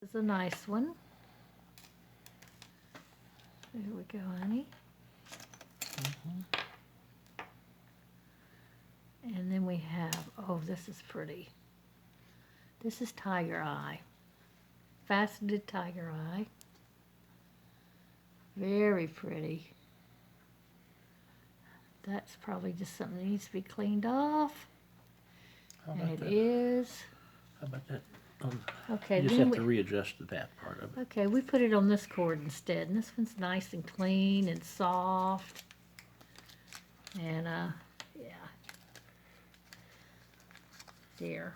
This is a nice one. There we go, honey. And then we have, oh, this is pretty. This is Tiger Eye. Faceted Tiger Eye. Very pretty. That's probably just something that needs to be cleaned off. How And about it that? is. How about that? Okay, You just then have to readjust that part of it. okay, we put it on this cord instead. And this one's nice and clean and soft. And, yeah. Dear.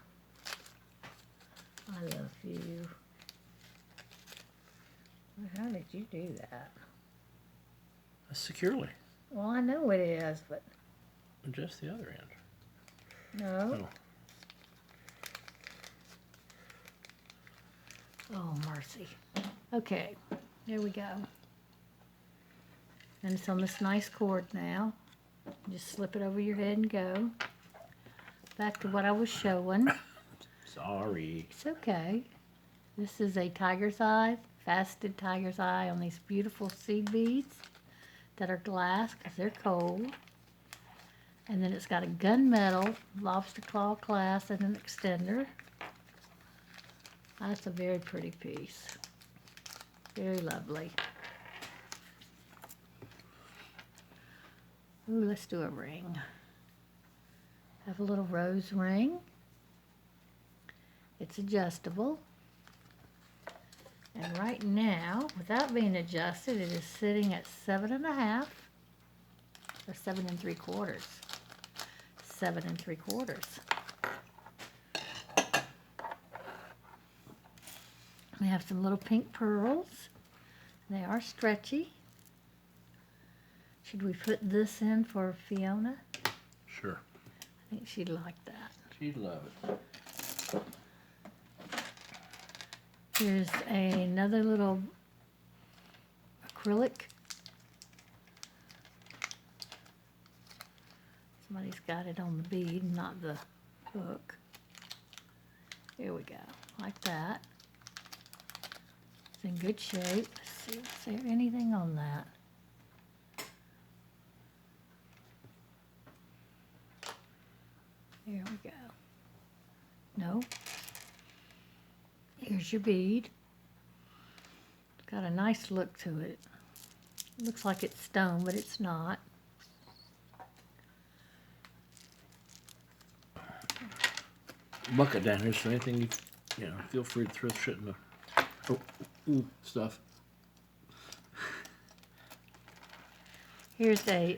I love you. How did you do that? Securely. Well, I know it is, but Adjust the other end. no. Oh. Oh, mercy. Okay, there we go. And it's on this nice cord now. Just slip it over your head and go. Back to what I was showing. Sorry. It's okay. This is a tiger's eye, faceted tiger's eye on these beautiful seed beads that are glass because they're cold. And then it's got a gunmetal lobster claw clasp and an extender. That's a very pretty piece. Very lovely. Ooh, let's do a ring. Have a little rose ring. It's adjustable. And right now, without being adjusted, it is sitting at 7.5 or 7 3/4. 7 3/4. We have some little pink pearls. They are stretchy. Should we put this in for Fiona? Sure. I think she'd like that. She'd love it. Here's another little acrylic. Somebody's got it on the bead, not the hook. Here we go, like that. It's in good shape. Let's see, is there anything on that? There we go. No. Here's your bead. It's got a nice look to it. Looks like it's stone, but it's not. Bucket down here, so anything you know, feel free to throw shit in the stuff. Here's a,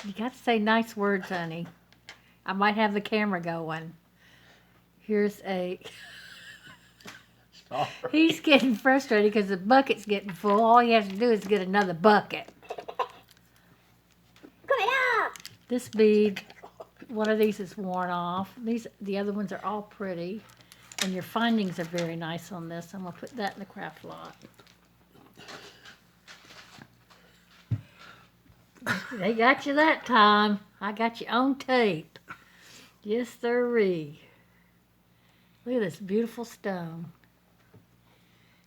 you got to say nice words, honey. I might have the camera going. Here's a, Sorry. he's getting frustrated because the bucket's getting full. All he has to do is get another bucket. This bead, one of these is worn off. The other ones are all pretty. And your findings are very nice on this. I'm gonna put that in the craft lot. They got you that time. I got you on tape. Yes, sirree. Look at this beautiful stone.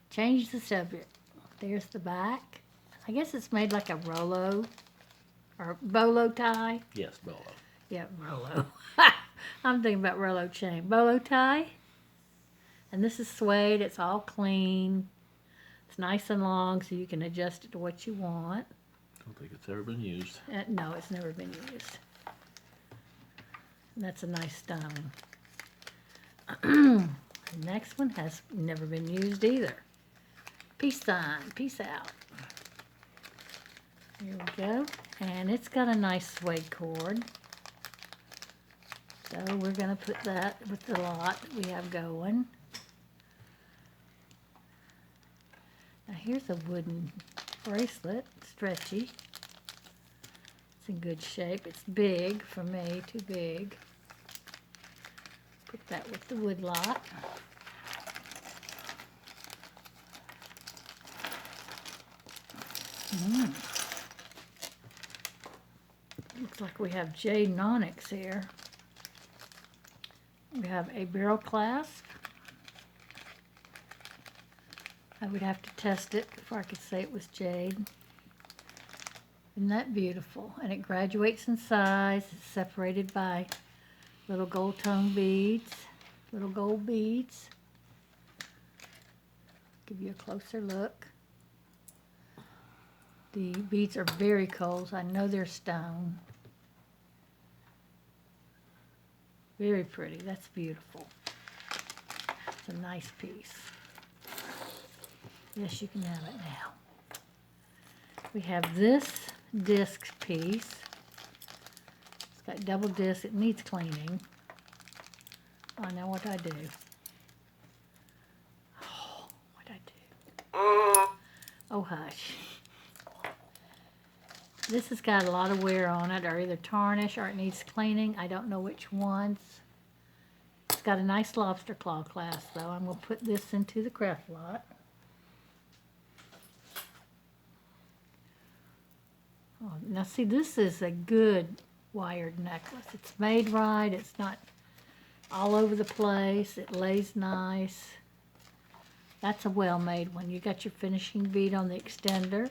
Change the subject. There's the back. I guess it's made like a Rolo or bolo tie. Yes, Bella. Yeah, Rolo. I'm thinking about Rolo chain. Bolo tie. And this is suede. It's all clean. It's nice and long so you can adjust it to what you want. Don't think it's ever been used. No, it's never been used. That's a nice stone. The next one has never been used either. Peace sign. Peace out. Here we go. And it's got a nice suede cord. So we're going to put that with the lot that we have going. Now here's a wooden bracelet, stretchy. It's in good shape. It's big for me, too big. Put that with the wood lot. Looks like we have jade onyx here. We have a barrel clasp. I would have to test it before I could say it was jade. Isn't that beautiful? And it graduates in size. It's separated by little gold tone beads, little gold beads. Give you a closer look. The beads are very cold. So I know they're stone. Very pretty. That's beautiful. It's a nice piece. Yes, you can have it now. We have this disc piece. It's got double disc. It needs cleaning. I know what I do. Oh, what I do. Oh, hush. This has got a lot of wear on it, or either tarnish or it needs cleaning. I don't know which ones. It's got a nice lobster claw clasp, though. I'm going to put this into the craft lot. Oh, now see, this is a good wired necklace. It's made right. It's not all over the place. It lays nice. That's a well-made one. You got your finishing bead on the extender.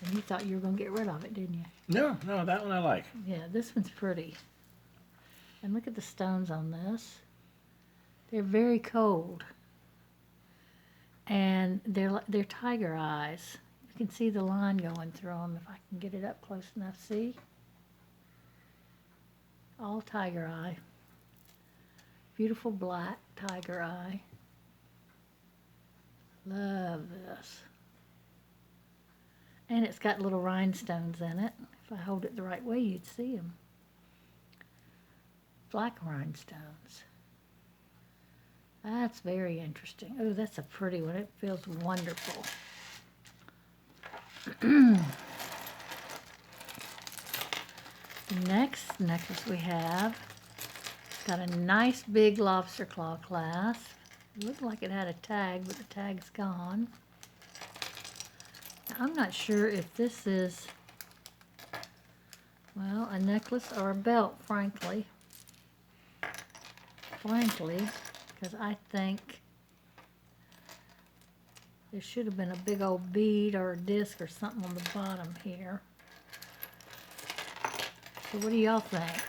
And you thought you were going to get rid of it, didn't you? No, that one I like. Yeah, this one's pretty. And look at the stones on this. They're very cold. And they're tiger eyes. You can see the line going through them if I can get it up close enough. See? All tiger eye. Beautiful black tiger eye. Love this. And it's got little rhinestones in it. If I hold it the right way, you'd see them. Black rhinestones. That's very interesting. Oh, that's a pretty one. It feels wonderful. Next necklace we have, it's got a nice big lobster claw clasp. It looked like it had a tag, but the tag's gone. Now, I'm not sure if this is, well, a necklace or a belt, frankly. Because I think there should have been a big old bead or a disc or something on the bottom here. So what do y'all think?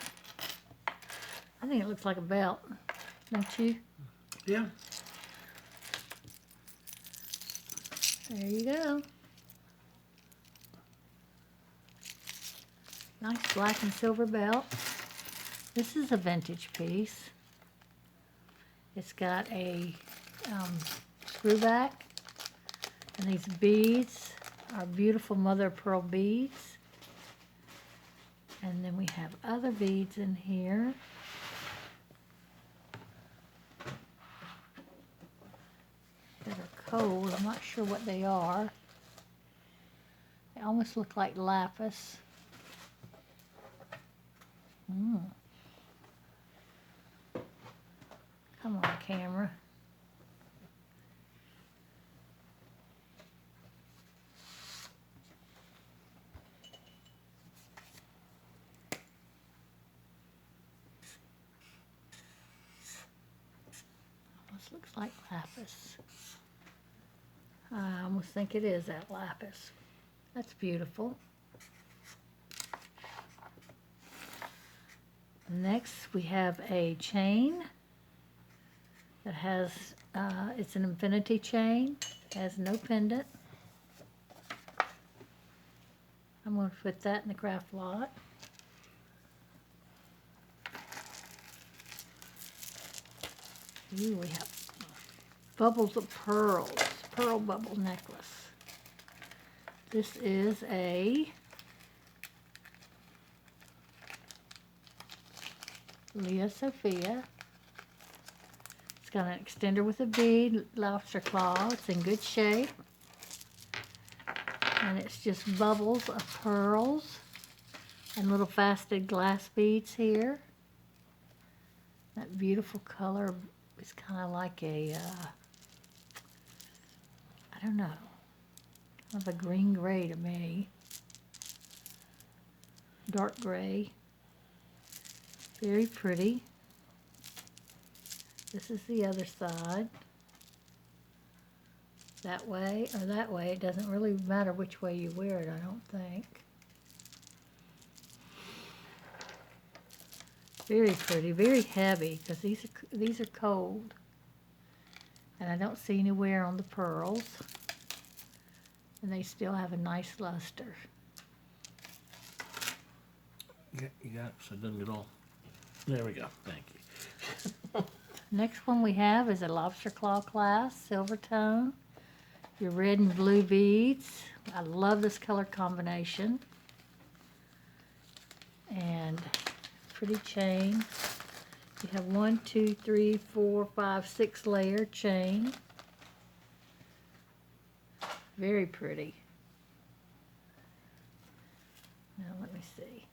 I think it looks like a belt, don't you? Yeah. There you go. Nice black and silver belt. This is a vintage piece. It's got a screw back, and these beads are beautiful mother of pearl beads. And then we have other beads in here. That are cold. I'm not sure what they are. They almost look like lapis. Come on, camera. Almost looks like lapis. I almost think it is that lapis. That's beautiful. Next, we have a chain that has, it's an infinity chain, has no pendant. I'm going to put that in the craft lot. Ooh, we have bubbles of pearls, pearl bubble necklace. This is a Leah Sophia. It's got an extender with a bead, lobster claw. It's in good shape. And it's just bubbles of pearls and little faceted glass beads here. That beautiful color is kind of like a, I don't know, kind of a green gray to me. Dark gray. Very pretty. This is the other side. that way or that way. It doesn't really matter which way you wear it, I don't think. Very pretty, very heavy, because these are cold. And I don't see any wear on the pearls. And they still have a nice luster. Yeah, you got it, so it doesn't get all. There we go. Thank you. Next one we have is a lobster claw class, silver tone. Your red and blue beads. I love this color combination. And pretty chain. You have 1, 2, 3, 4, 5, 6 layer chain. Very pretty. Now let me see.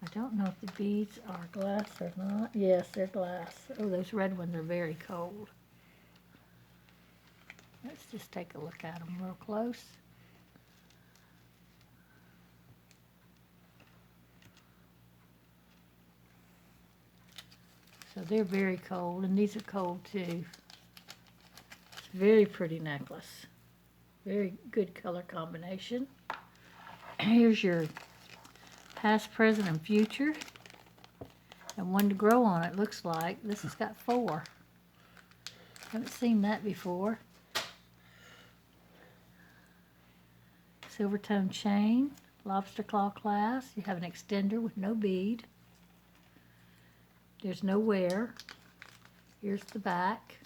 I don't know if the beads are glass or not. Yes, they're glass. Oh, those red ones are very cold. Let's just take a look at them real close. So they're very cold, and these are cold too. It's a very pretty necklace. Very good color combination. Here's your past, present, and future. And one to grow on, it looks like. This has got 4. Haven't seen that before. Silver tone chain, lobster claw clasp. You have an extender with no bead. There's no wear. Here's the back.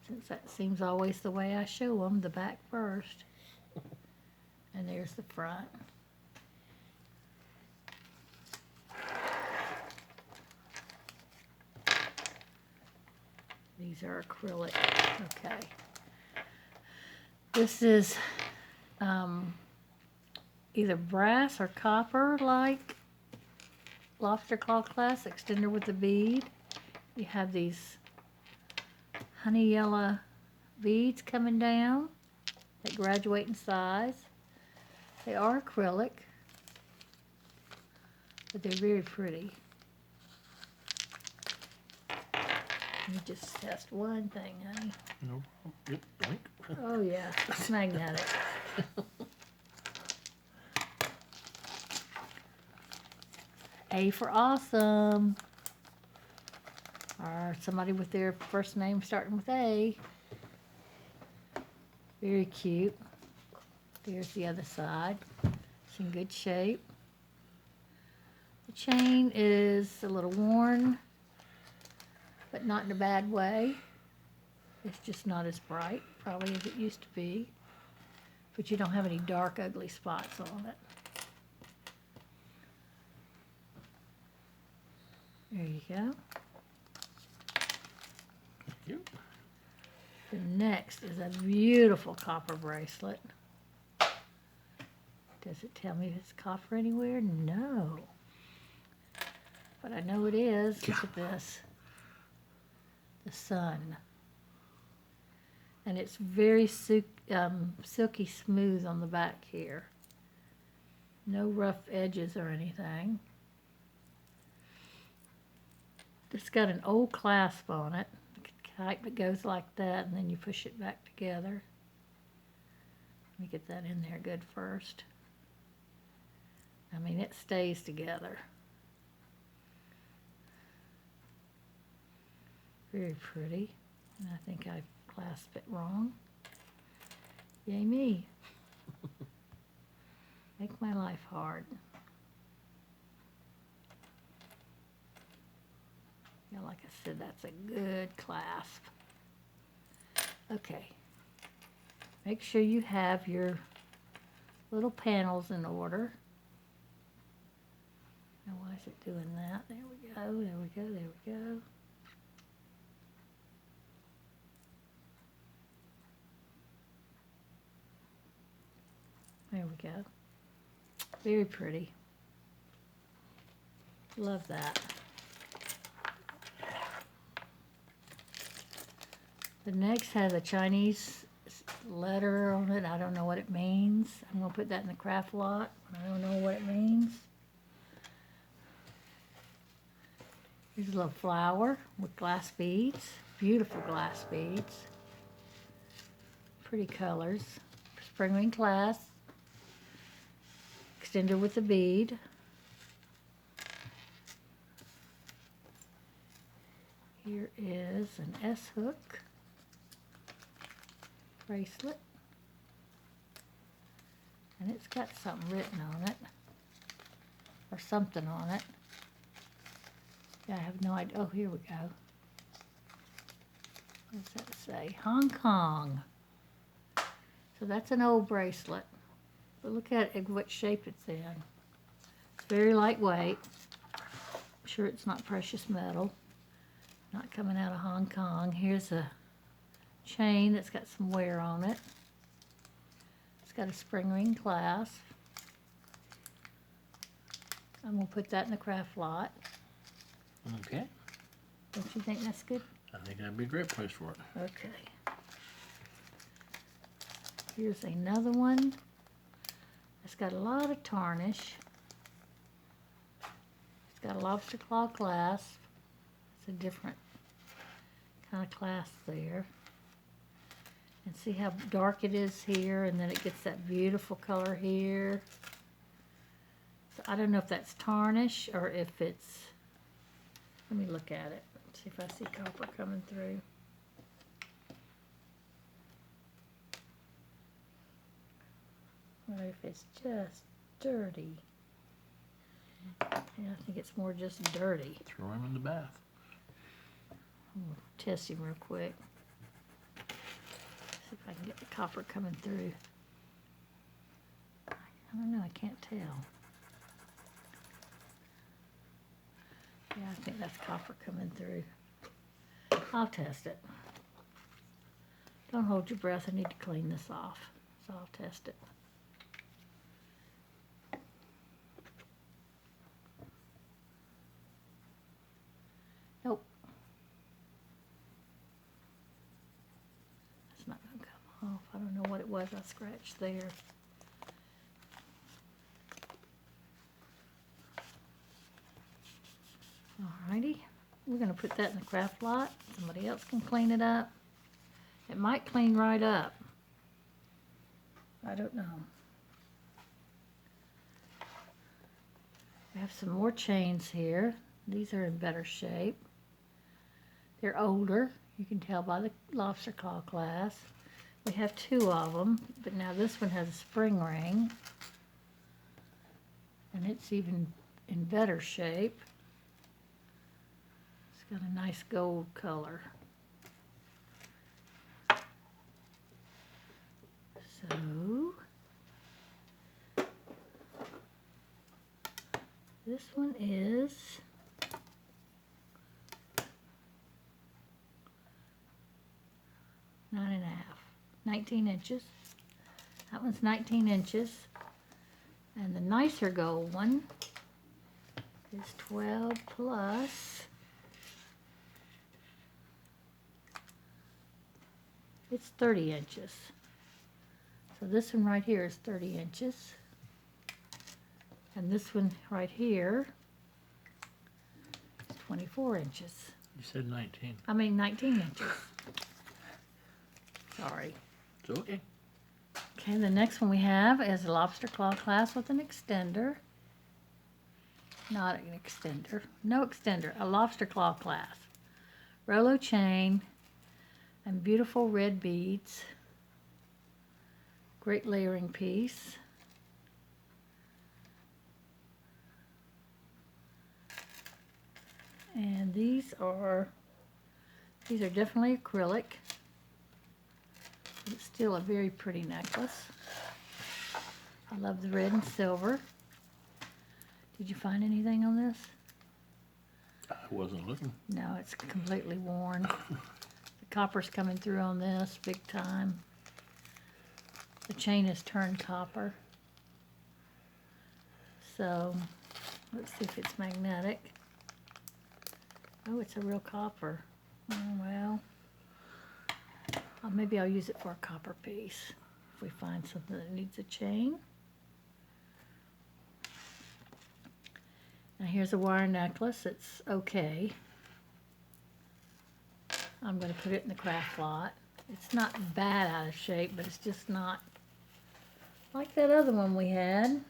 Since that seems always the way I show them, the back first. And there's the front. These are acrylic. Okay. This is either brass or copper, like lobster claw clasp, extender with the bead. You have these honey yellow beads coming down that graduate in size. They are acrylic, but they're very pretty. Let me just test one thing, honey. No. Yep. Blink. Oh yeah, it's magnetic. A for awesome. Or somebody with their first name starting with A. Very cute. There's the other side. It's in good shape. The chain is a little worn, but not in a bad way. It's just not as bright, probably, as it used to be. But you don't have any dark, ugly spots on it. There you go. Thank you. The next is a beautiful copper bracelet. Does it tell me if it's copper anywhere? No. But I know it is. Look at this. The sun. And it's very silky smooth on the back here. No rough edges or anything. It's got an old clasp on it. Type that goes like that, and then you push it back together. Let me get that in there good first. I mean, it stays together. Very pretty. And I think I clasped it wrong. Yay me. Make my life hard. Yeah, like I said, that's a good clasp. Okay. Make sure you have your little panels in order. Now, why is it doing that? There we go, there we go, there we go. There we go. Very pretty. Love that. The next has a Chinese letter on it. I don't know what it means. I'm going to put that in the craft lot. I don't know what it means. Here's a little flower with glass beads. Beautiful glass beads. Pretty colors. Spring ring clasp. Extender with a bead. Here is an S hook bracelet. And it's got something written on it. Or something on it. Yeah, I have no idea. Oh, here we go. What does that say? Hong Kong. So that's an old bracelet. But look at it, what shape it's in. It's very lightweight. I'm sure it's not precious metal. Not coming out of Hong Kong. Here's a chain that's got some wear on it. It's got a spring ring clasp. I'm going to put that in the craft lot. Okay. Don't you think that's good? I think that'd be a great place for it. Okay. Here's another one. It's got a lot of tarnish. It's got a lobster claw clasp. It's a different kind of clasp there. And see how dark it is here, and then it gets that beautiful color here. So I don't know if that's tarnish or if it's, let me look at it, see if I see copper coming through. Or if it's just dirty. Yeah, I think it's more just dirty. Throw him in the bath. I'm gonna test him real quick. See if I can get the copper coming through. I don't know, I can't tell. Yeah, I think that's copper coming through. I'll test it. Don't hold your breath, I need to clean this off. So I'll test it. Nope. It's not gonna come off. I don't know what it was I scratched there. Alrighty, we're gonna put that in the craft lot. Somebody else can clean it up. It might clean right up. I don't know. We have some more chains here. These are in better shape. They're older. You can tell by the lobster claw clasp. We have two of them, but now this one has a spring ring. And it's even in better shape. It's got a nice gold color. So, this one is 9.5, 19 inches. That one's 19 inches. And the nicer gold one is 12 plus. It's 30 inches. So this one right here is 30 inches. And this one right here is 24 inches. You said 19. I mean 19 inches. Sorry. It's okay. Okay, the next one we have is a lobster claw clasp with an extender. Not an extender. No extender. A lobster claw clasp. Rolo chain and beautiful red beads. Great layering piece. And these are definitely acrylic. But it's still a very pretty necklace. I love the red and silver. Did you find anything on this? I wasn't looking. No, it's completely worn. The copper's coming through on this big time. The chain is turned copper. So, let's see if it's magnetic. Oh, it's a real copper. Oh, well. Maybe I'll use it for a copper piece if we find something that needs a chain. Now here's a wire necklace. It's okay. I'm going to put it in the craft lot. It's not bad out of shape, but it's just not like that other one we had.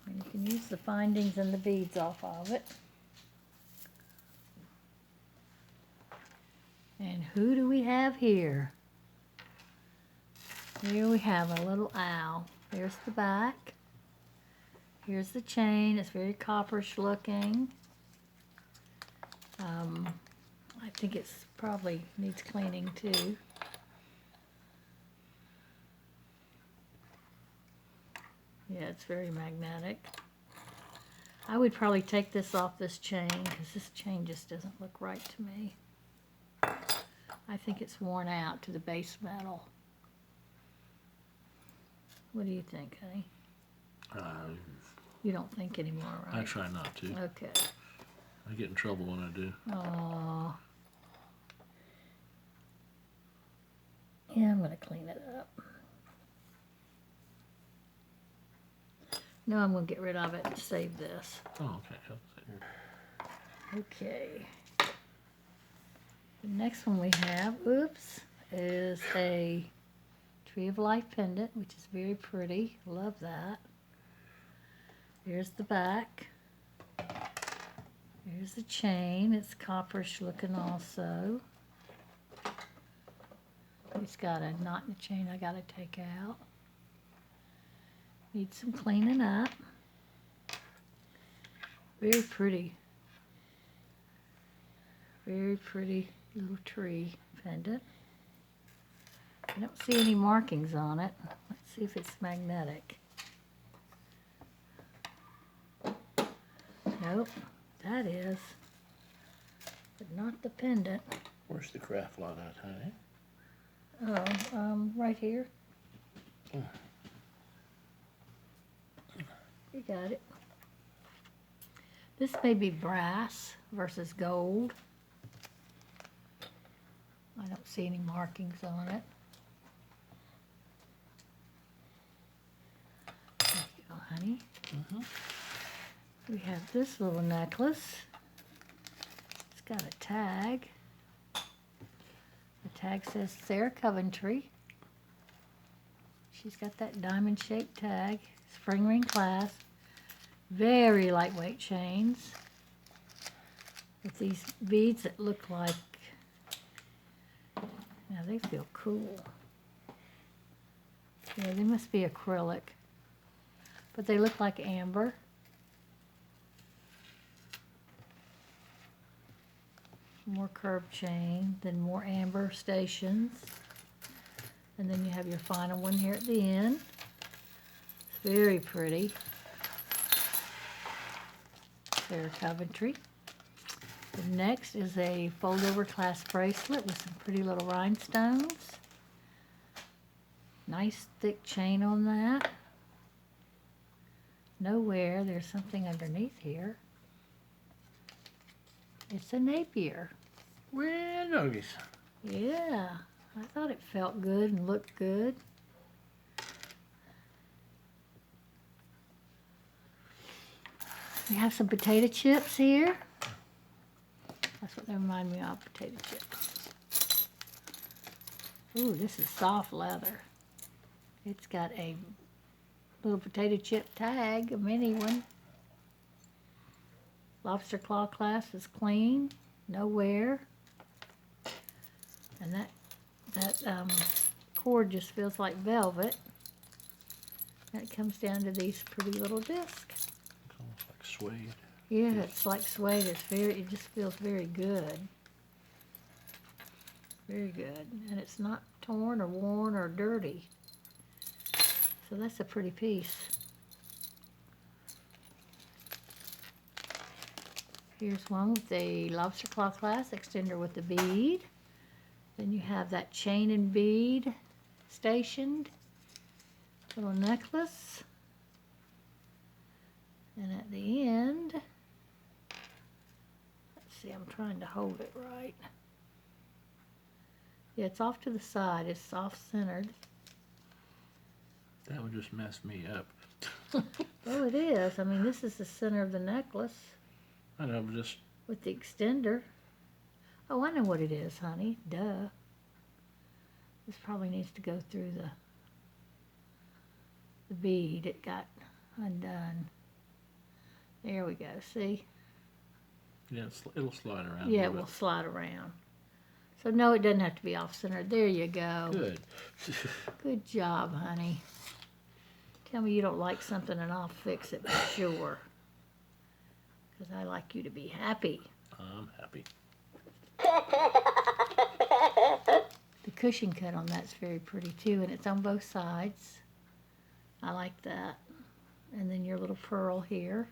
And you can use the findings and the beads off of it. And who do we have here? Here we have a little owl. There's the back. Here's the chain. It's very copperish looking. I think it's probably needs cleaning too. Yeah, it's very magnetic. I would probably take this off this chain because this chain just doesn't look right to me. I think it's worn out to the base metal. What do you think, honey? You don't think anymore, right? I try not to. Okay. I get in trouble when I do. Oh. Yeah, I'm going to clean it up. No, I'm going to get rid of it and save this. Oh, okay. Okay. The next one we have, oops, is a Tree of Life pendant, which is very pretty. Love that. Here's the back. Here's the chain. It's copperish looking also. It's got a knot in the chain I got to take out. Needs some cleaning up. Very pretty. Very pretty little tree pendant. I don't see any markings on it. Let's see if it's magnetic. Nope, that is, but not the pendant. Where's the craft lot at, honey? Oh, right here. Oh. You got it. This may be brass versus gold. I don't see any markings on it. There you go, honey. We have this little necklace. It's got a tag. The tag says Sarah Coventry. She's got that diamond-shaped tag. Spring ring clasp. Very lightweight chains with these beads that look like, now they feel cool. Yeah, they must be acrylic, but they look like amber. More curved chain, then more amber stations, and then you have your final one here at the end. It's very pretty. Sarah Coventry. The next is a fold-over clasp bracelet with some pretty little rhinestones. Nice thick chain on that. Nowhere, there's something underneath here. It's a Napier. Well, doggies. Yeah, I thought it felt good and looked good. We have some potato chips here. That's what they remind me of, potato chips. Ooh, this is soft leather. It's got a little potato chip tag, a mini one. Lobster claw clasp is clean, no wear. And that cord just feels like velvet. And it comes down to these pretty little discs. It's almost like suede. Yeah, it's like suede. It just feels very good. Very good. And it's not torn or worn or dirty. So that's a pretty piece. Here's one with a lobster claw clasp extender with a bead. Then you have that chain and bead stationed little necklace. And at the end, let's see, I'm trying to hold it right. Yeah, it's off to the side. It's off-centered. That would just mess me up. Oh, it is. I mean, this is the center of the necklace. I know, but just with the extender. Oh, I know what it is, honey. Duh. This probably needs to go through the bead. It got undone. There we go. See? yeah, it'll slide around. Yeah, a it little will slide around. So no, it doesn't have to be off center. There you go. bit. Good. Good job, honey. Tell me you don't like something and I'll fix it for sure. Because I like you to be happy. I'm happy. The cushion cut on that's very pretty too, and it's on both sides. I like that. And then your little pearl here.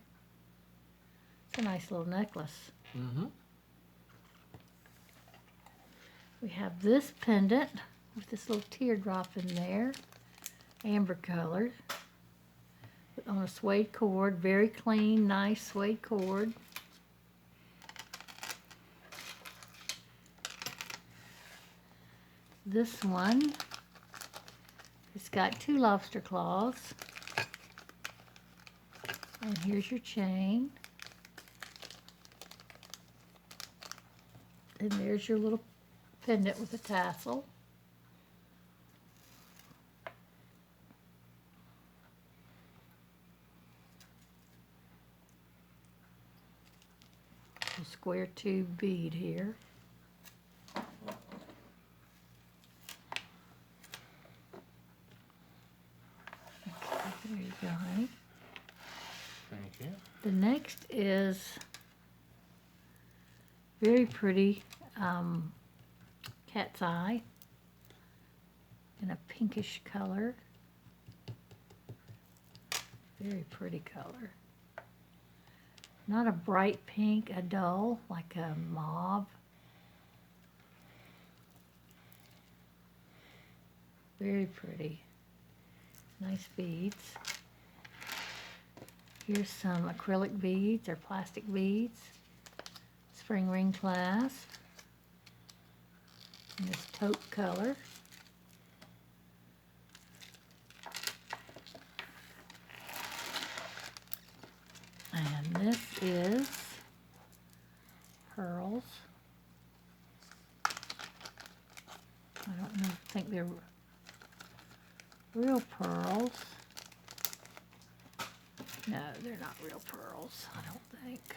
It's a nice little necklace. Mm-hmm. We have this pendant with this little teardrop in there, amber colored, on a suede cord, very clean, nice suede cord. This one, it's got 2 lobster claws. And here's your chain. And there's your little pendant with a tassel. A square tube bead here. Okay, there you go, honey. Thank you. The next is very pretty cat's eye in a pinkish color. Very pretty color. Not a bright pink, a dull, like a mauve. Very pretty. Nice beads. Here's some acrylic beads or plastic beads. Spring ring clasp. In this taupe color. And this is pearls. I don't know, think they're real pearls. No, they're not real pearls, I don't think.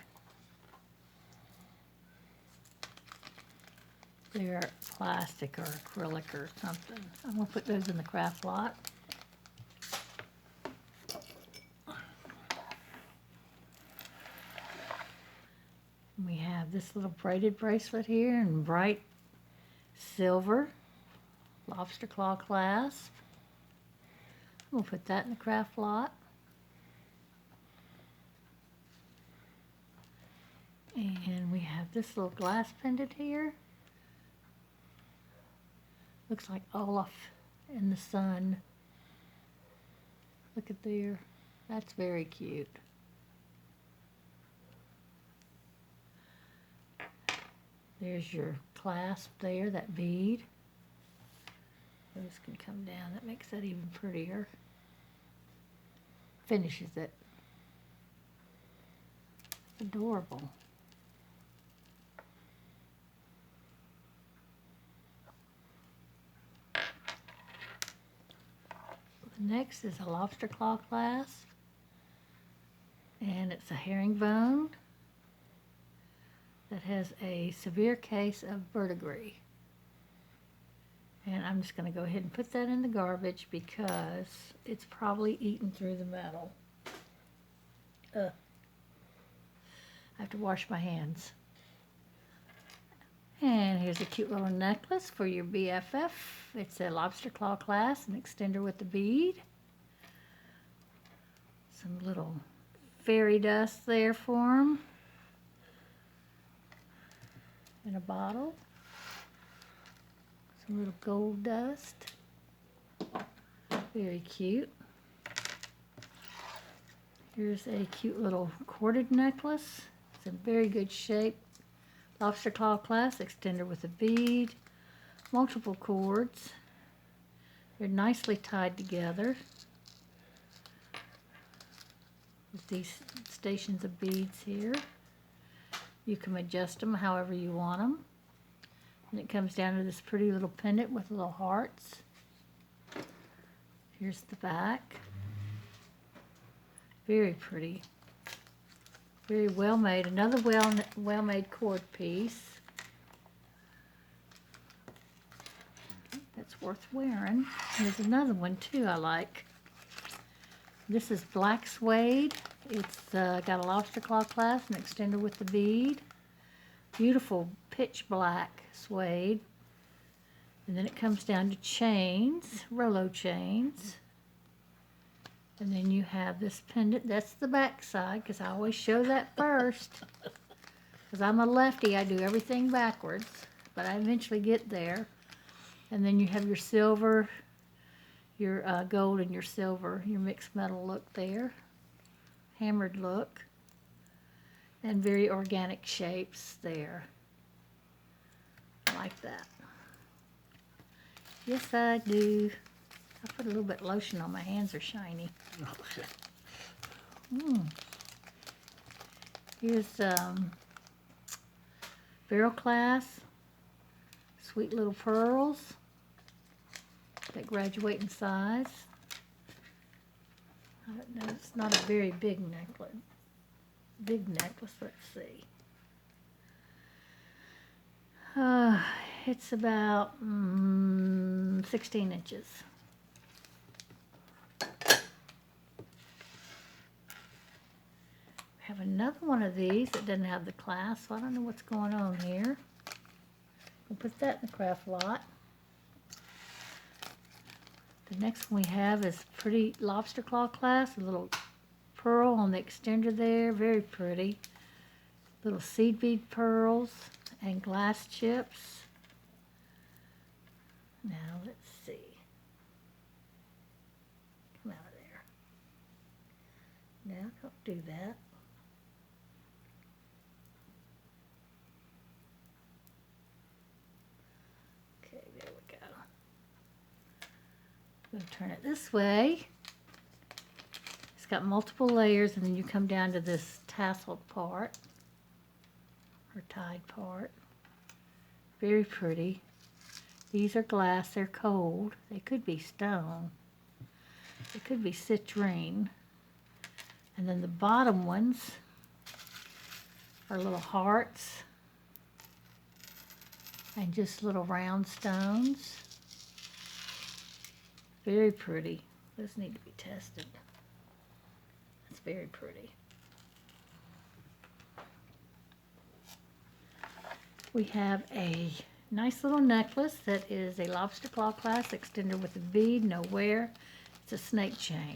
They're plastic or acrylic or something. I'm gonna put those in the craft lot. We have this little braided bracelet here in bright silver, lobster claw clasp. We'll put that in the craft lot. And we have this little glass pendant here. Looks like Olaf in the sun. Look at there. That's very cute. There's your clasp there, that bead. Those can come down. That makes that even prettier. Finishes it. Adorable. Next is a lobster claw clasp, and it's a herringbone that has a severe case of verdigris. And I'm just going to go ahead and put that in the garbage because it's probably eaten through the metal. I have to wash my hands. And here's a cute little necklace for your BFF. It's a lobster claw clasp, an extender with a bead. Some little fairy dust there for him. In a bottle. Some little gold dust. Very cute. Here's a cute little corded necklace. It's in very good shape. Lobster claw clasp, extender with a bead, multiple cords. They're nicely tied together with these stations of beads here. You can adjust them however you want them. And it comes down to this pretty little pendant with little hearts. Here's the back. Very pretty. Very well made. Another well-made cord piece. That's worth wearing. There's another one too I like. This is black suede. It's got a lobster claw clasp and extender with the bead. Beautiful pitch black suede. And then it comes down to chains, Rolo chains. And then you have this pendant. That's the back side, because I always show that first. Because I'm a lefty, I do everything backwards. But I eventually get there. And then you have your silver, your gold and your silver, your mixed metal look there. Hammered look. And very organic shapes there. I like that. Yes, I do. I put a little bit of lotion on. My hands are shiny. Here's barrel clasp. Sweet little pearls that graduate in size. I don't know, it's not a very big necklace. Let's see. It's about 16 inches. We have another one of these that doesn't have the clasp, so I don't know what's going on here. We'll put that in the craft lot. The next one we have is pretty lobster claw clasp, a little pearl on the extender there, very pretty. Little seed bead pearls and glass chips. Now let's see. Come out of there. Now don't do that. Okay, there we go. We'll turn it this way. It's got multiple layers, and then you come down to this tasseled part, or tied part. Very pretty. These are glass, they're cold. They could be stone. They could be citrine. And then the bottom ones are little hearts and just little round stones. Very pretty. Those need to be tested. It's very pretty. We have a nice little necklace that is a lobster claw clasp extender with a bead, no wear. It's a snake chain.